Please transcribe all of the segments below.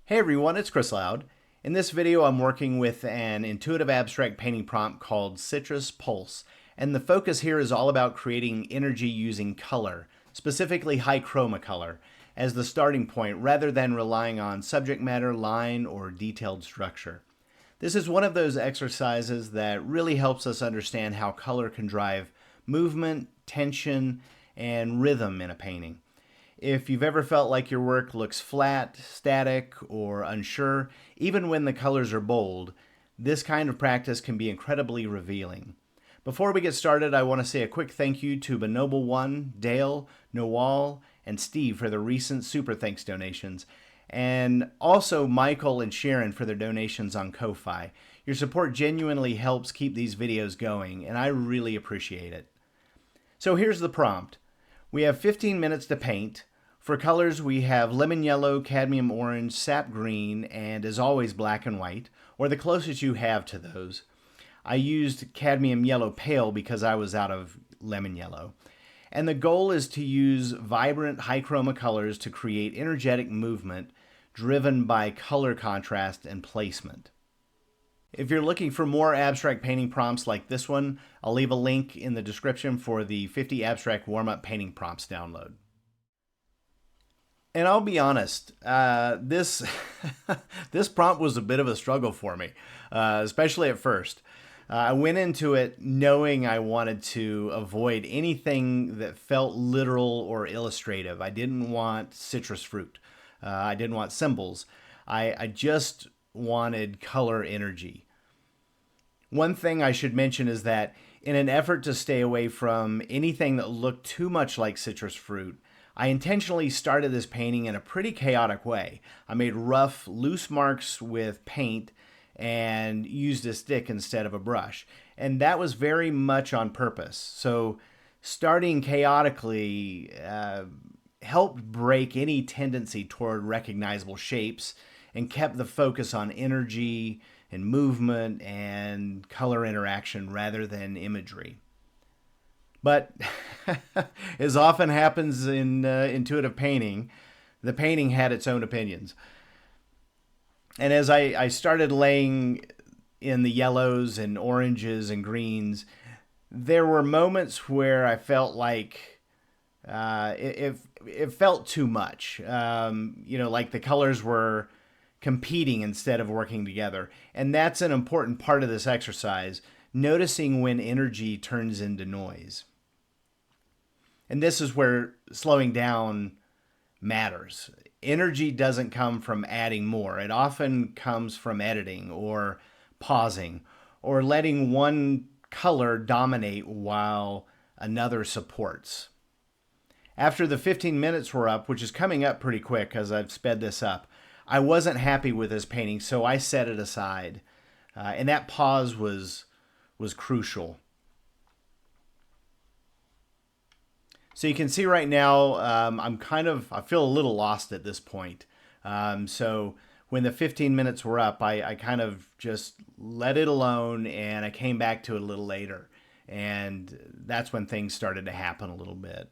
Hey everyone, it's Chris Loud. In this video, I'm working with an intuitive abstract painting prompt called Citrus Pulse, and the focus here is all about creating energy using color, specifically high chroma color, as the starting point rather than relying on subject matter, line, or detailed structure. This is one of those exercises that really helps us understand how color can drive movement, tension, and rhythm in a painting. If you've ever felt like your work looks flat, static, or unsure, even when the colors are bold, this kind of practice can be incredibly revealing. Before we get started, I want to say a quick thank you to Benoble One, Dale, Noel, and Steve for their recent Super Thanks donations, and also Michael and Sharon for their donations on Ko-Fi. Your support genuinely helps keep these videos going, and I really appreciate it. So here's the prompt. We have 15 minutes to paint. For colors, we have lemon yellow, cadmium orange, sap green, and as always, black and white, or the closest you have to those. I used cadmium yellow pale because I was out of lemon yellow. And the goal is to use vibrant high chroma colors to create energetic movement driven by color contrast and placement. If you're looking for more abstract painting prompts like this one, I'll leave a link in the description for the 50 abstract warm-up painting prompts download. And I'll be honest, this prompt was a bit of a struggle for me, especially at first. I went into it knowing I wanted to avoid anything that felt literal or illustrative. I didn't want citrus fruit. I didn't want symbols. I just wanted color energy. One thing I should mention is that in an effort to stay away from anything that looked too much like citrus fruit, I intentionally started this painting in a pretty chaotic way. I made rough, loose marks with paint and used a stick instead of a brush. And that was very much on purpose. So starting chaotically helped break any tendency toward recognizable shapes and kept the focus on energy and movement and color interaction rather than imagery. But as often happens in intuitive painting, the painting had its own opinions. And as I started laying in the yellows and oranges and greens, there were moments where I felt like it felt too much. Like the colors were competing instead of working together. And that's an important part of this exercise, noticing when energy turns into noise. And this is where slowing down matters. Energy doesn't come from adding more. It often comes from editing or pausing or letting one color dominate while another supports. After the 15 minutes were up, which is coming up pretty quick as I've sped this up, I wasn't happy with this painting, so I set it aside. And that pause was crucial. So you can see right now, I feel a little lost at this point. So when the 15 minutes were up, I kind of just let it alone and I came back to it a little later. And that's when things started to happen a little bit.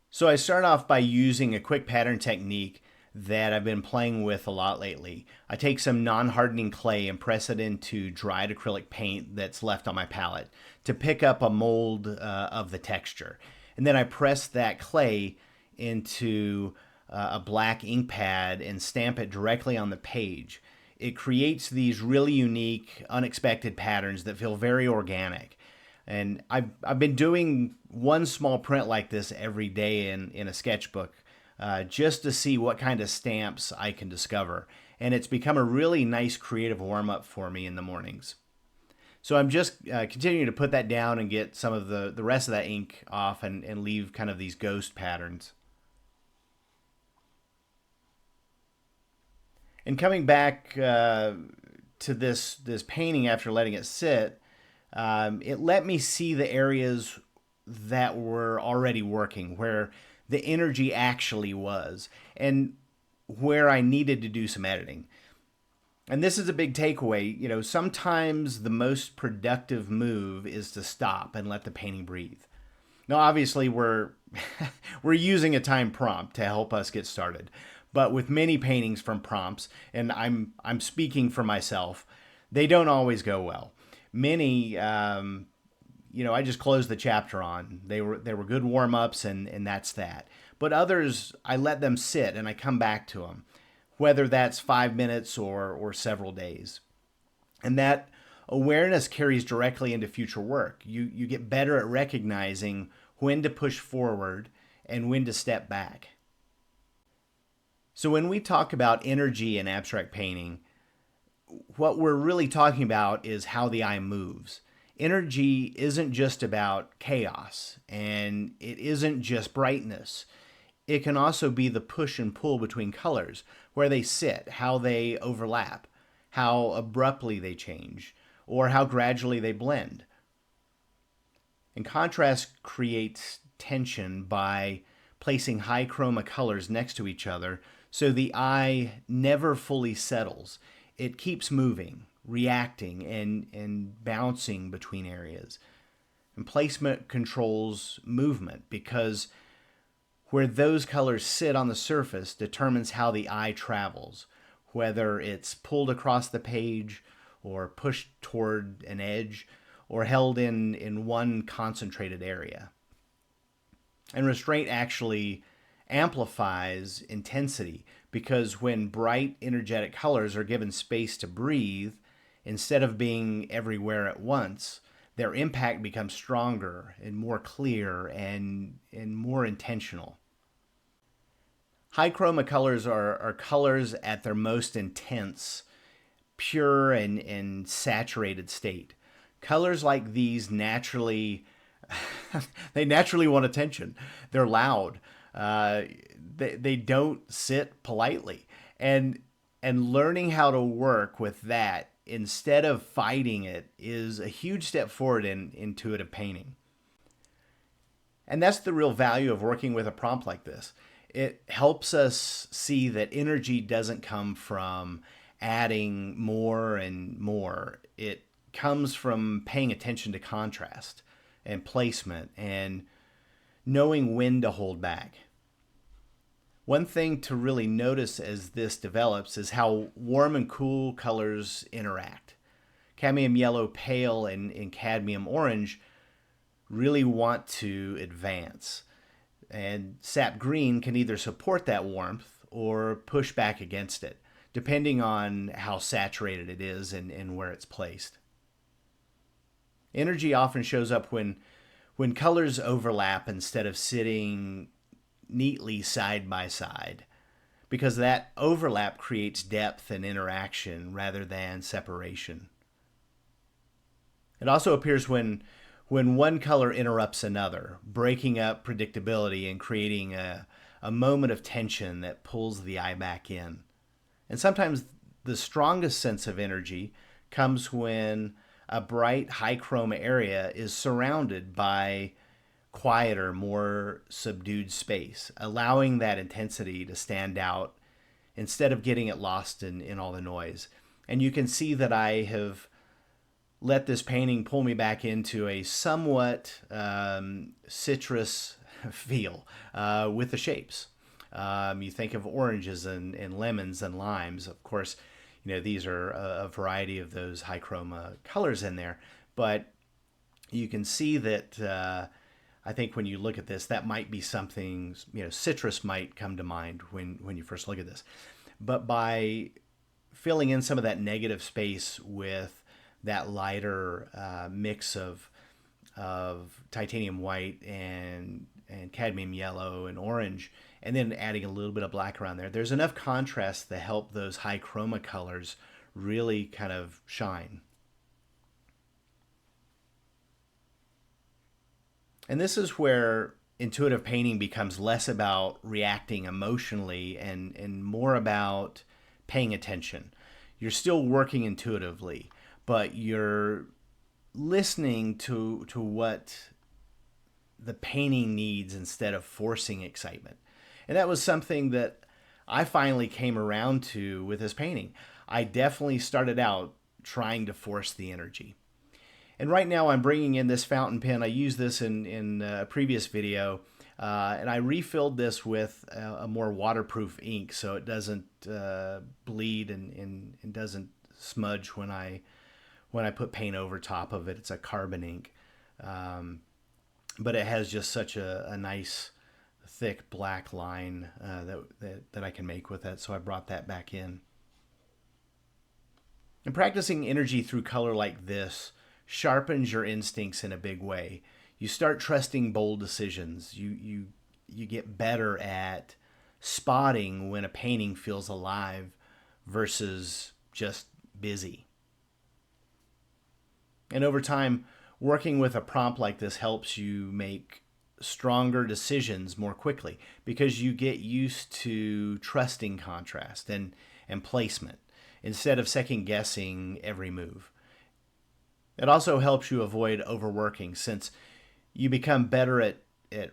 So I start off by using a quick pattern technique that I've been playing with a lot lately. I take some non-hardening clay and press it into dried acrylic paint that's left on my palette to pick up a mold of the texture. And then I press that clay into a black ink pad and stamp it directly on the page. It creates these really unique, unexpected patterns that feel very organic. And I've been doing one small print like this every day in a sketchbook, just to see what kind of stamps I can discover. And it's become a really nice creative warm-up for me in the mornings. So I'm just continuing to put that down and get some of the rest of that ink off and leave kind of these ghost patterns. And coming back to this painting after letting it sit, it let me see the areas that were already working, where the energy actually was, and where I needed to do some editing. And this is a big takeaway. Sometimes the most productive move is to stop and let the painting breathe. Now, obviously, we're using a time prompt to help us get started, But with many paintings from prompts, and I'm speaking for myself, they don't always go well. Many, I just closed the chapter on. They were good warm-ups, and that's that. But others, I let them sit and I come back to them, whether that's 5 minutes or several days. And that awareness carries directly into future work. You get better at recognizing when to push forward and when to step back. So when we talk about energy in abstract painting, what we're really talking about is how the eye moves. Energy isn't just about chaos, and it isn't just brightness. It can also be the push and pull between colors, where they sit, how they overlap, how abruptly they change, or how gradually they blend. And contrast creates tension by placing high chroma colors next to each other so the eye never fully settles. It keeps moving, reacting, and bouncing between areas. And placement controls movement because where those colors sit on the surface determines how the eye travels, whether it's pulled across the page or pushed toward an edge or held in one concentrated area. And restraint actually amplifies intensity because when bright, energetic colors are given space to breathe, instead of being everywhere at once, their impact becomes stronger and more clear and more intentional. High chroma colors are colors at their most intense, pure and saturated state. Colors like these naturally want attention. They're loud. They don't sit politely. And learning how to work with that instead of fighting it is a huge step forward in intuitive painting. And that's the real value of working with a prompt like this. It helps us see that energy doesn't come from adding more and more. It comes from paying attention to contrast and placement and knowing when to hold back. One thing to really notice as this develops is how warm and cool colors interact. Cadmium yellow pale and cadmium orange really want to advance. And sap green can either support that warmth or push back against it, depending on how saturated it is and where it's placed. Energy often shows up when colors overlap instead of sitting neatly side by side, because that overlap creates depth and interaction rather than separation. It also appears when one color interrupts another, breaking up predictability and creating a moment of tension that pulls the eye back in. And sometimes the strongest sense of energy comes when a bright, high chroma area is surrounded by quieter, more subdued space, allowing that intensity to stand out instead of getting it lost in all the noise. And you can see that I have let this painting pull me back into a somewhat citrus feel with the shapes. You think of oranges and lemons and limes. Of course, these are a variety of those high chroma colors in there. But you can see that I think when you look at this, that might be something, citrus might come to mind when you first look at this. But by filling in some of that negative space with that lighter mix of titanium white and cadmium yellow and orange, and then adding a little bit of black around there, there's enough contrast to help those high chroma colors really kind of shine. And this is where intuitive painting becomes less about reacting emotionally and more about paying attention. You're still working intuitively, but you're listening to what the painting needs instead of forcing excitement. And that was something that I finally came around to with this painting. I definitely started out trying to force the energy. And right now I'm bringing in this fountain pen. I used this in a previous video. And I refilled this with a more waterproof ink so it doesn't bleed and doesn't smudge when I put paint over top of it. It's a carbon ink. But it has just such a nice thick black line that I can make with it, so I brought that back in. And practicing energy through color like this sharpens your instincts in a big way. You start trusting bold decisions. You get better at spotting when a painting feels alive versus just busy. And over time, working with a prompt like this helps you make stronger decisions more quickly because you get used to trusting contrast and placement instead of second guessing every move. It also helps you avoid overworking since you become better at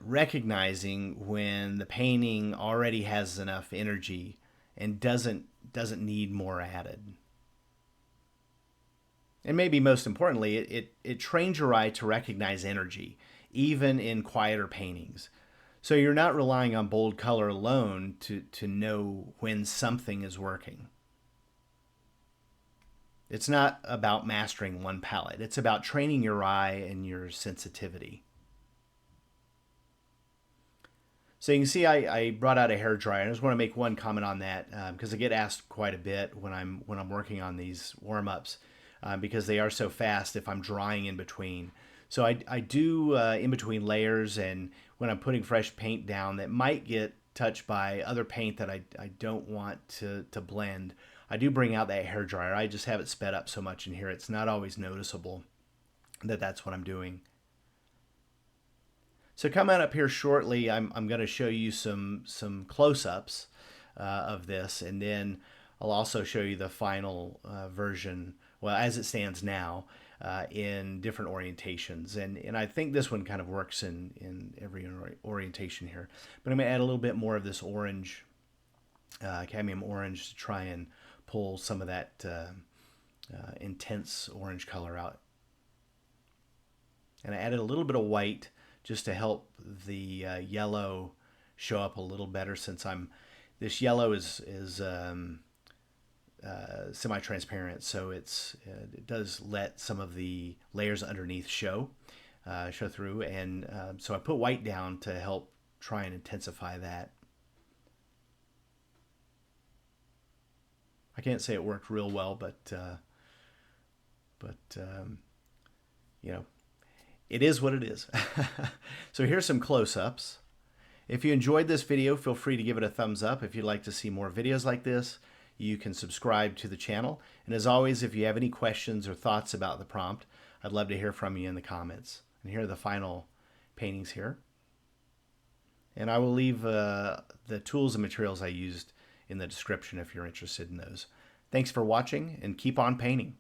recognizing when the painting already has enough energy and doesn't need more added. And maybe most importantly, it trains your eye to recognize energy, even in quieter paintings. So you're not relying on bold color alone to know when something is working. It's not about mastering one palette. It's about training your eye and your sensitivity. So you can see I brought out a hairdryer. I just want to make one comment on that because I get asked quite a bit when I'm working on these warm-ups because they are so fast if I'm drying in between. So I do in between layers, and when I'm putting fresh paint down that might get touched by other paint that I don't want to blend, I do bring out that hairdryer. I just have it sped up so much in here it's not always noticeable that that's what I'm doing. So coming up here shortly, I'm going to show you some close-ups of this, and then I'll also show you the final version, well, as it stands now, in different orientations. And I think this one kind of works in every orientation here. But I'm going to add a little bit more of this orange, cadmium orange, to try and pull some of that intense orange color out. And I added a little bit of white just to help the yellow show up a little better, since this yellow is semi-transparent, so it does let some of the layers underneath show through, and so I put white down to help try and intensify that. I can't say it worked real well, but you know, it is what it is. So here's some close-ups. If you enjoyed this video, feel free to give it a thumbs up. If you'd like to see more videos like this, you can subscribe to the channel. And as always, if you have any questions or thoughts about the prompt, I'd love to hear from you in the comments. And here are the final paintings here. And I will leave the tools and materials I used in the description if you're interested in those. Thanks for watching, and keep on painting.